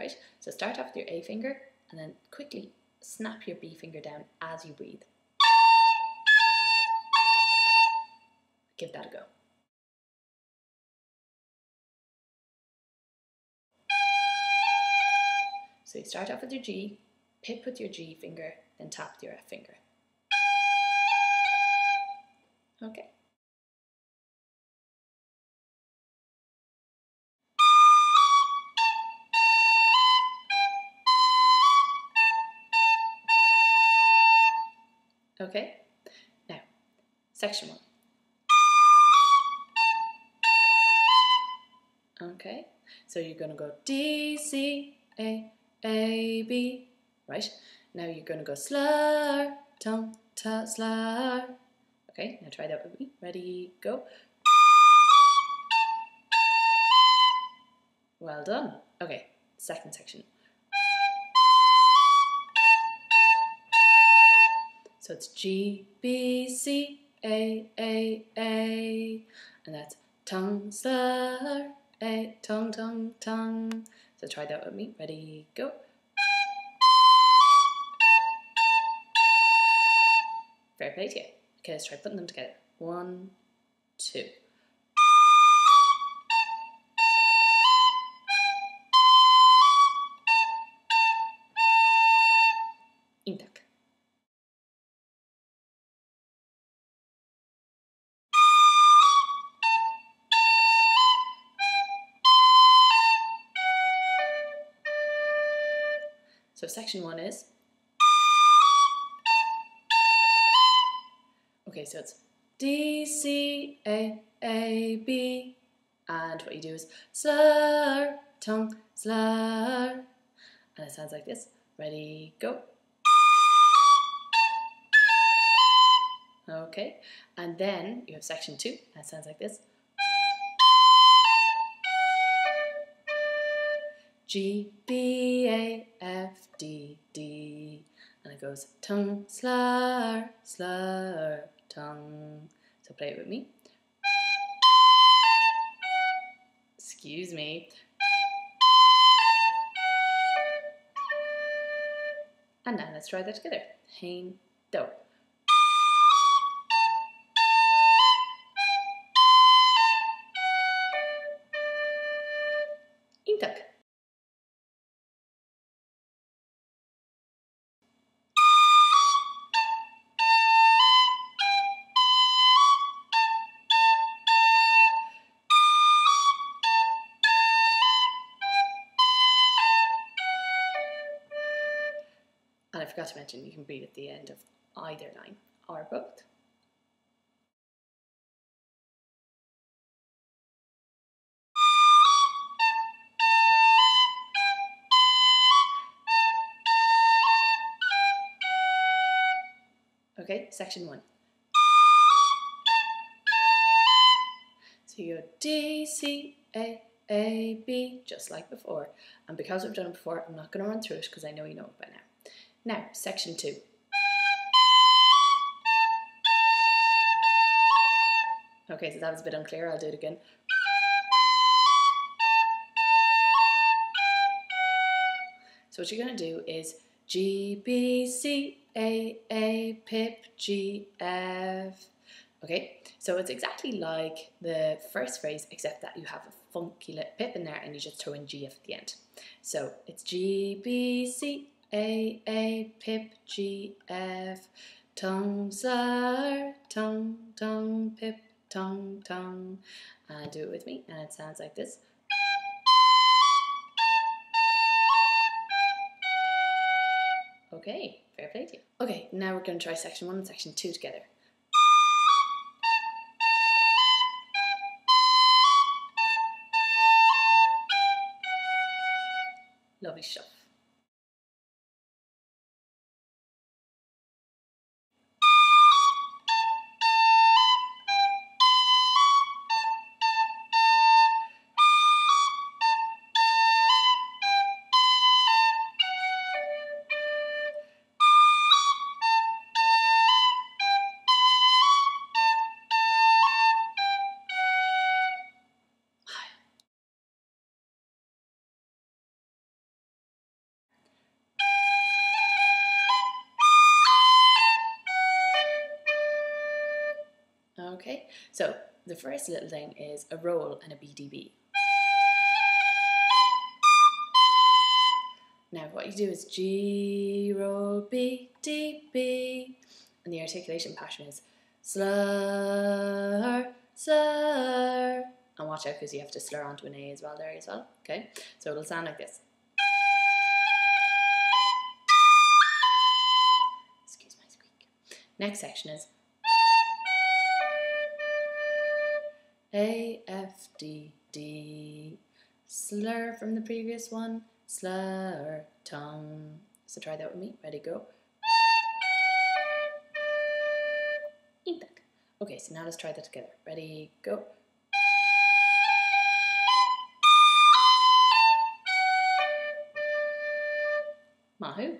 right? So start off with your A finger and then quickly snap your B finger down as you breathe. Give that a go. So you start off with your G, pip with your G finger, then tap with your F finger. Okay. Okay, now, section 1. Okay, so you're going to go D, C, A, B, right? Now you're going to go slur, tongue, ta, slur. Okay, now try that with me. Ready, go. Well done. Okay, second section. So it's G, B, C, A, and that's tongue, slur, A, tongue, tongue, tongue. So try that with me. Ready, go. Fair play to you. Okay, let's try putting them together. 1, 2. Intak. So section 1 is, okay, so it's D, C, A, B, and what you do is slur, tongue, slur, and it sounds like this. Ready, go. Okay, and then you have section 2, and it sounds like this. G, B, A, F, D, D, and it goes tongue, slur, slur, tongue. So play it with me. Excuse me. And now let's try that together. Hein, do. Intak. And I forgot to mention, you can breathe at the end of either line or both. Okay, section 1. So you go D, C, A, B, just like before. And because we've done it before, I'm not going to run through it because I know you know it by now. Now, section 2. Okay, so that was a bit unclear. I'll do it again. So what you're going to do is G, B, C, A, pip, G, F. Okay, so it's exactly like the first phrase, except that you have a funky little pip in there and you just throw in G, F at the end. So it's G, B, C, A, pip, G, F, tongue, slur, tongue, tongue, pip, tongue, tongue. And do it with me, and it sounds like this. Okay, fair play to you. Okay, now we're going to try section 1 and section 2 together. Lovely stuff. Okay, so the first little thing is a roll and a BDB. Now what you do is G, roll, B, D, B. And the articulation pattern is slur, slur. And watch out because you have to slur onto an A as well there as well. Okay, so it'll sound like this. Excuse my squeak. Next section is A, F, D, D. Slur from the previous one. Slur, tongue. So try that with me. Ready, go. Okay, so now let's try that together. Ready, go. Mahu.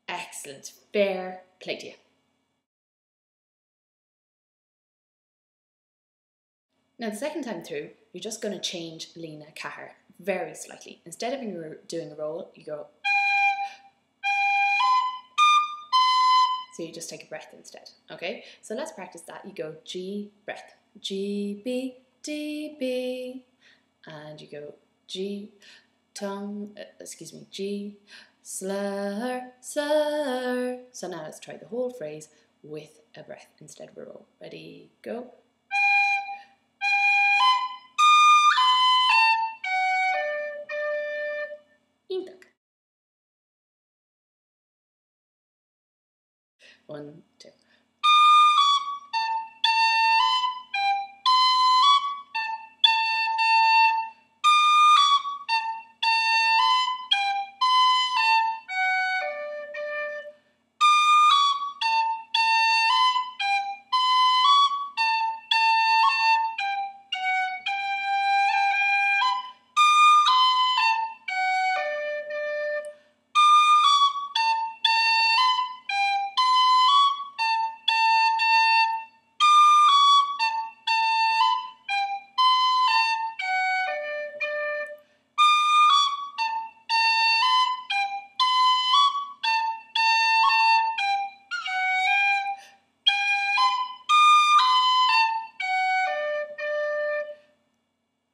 Excellent. Fair play to you. Now the second time through, you're just going to change Lena Cahar very slightly. Instead of when you're doing a roll, you go. So you just take a breath instead. Okay, so let's practice that. You go G, breath. G, B, D, B. And you go G, tongue, G, slur, slur. So now let's try the whole phrase with a breath instead of a roll. Ready, go. One, two.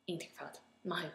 Intig fad. Mahu.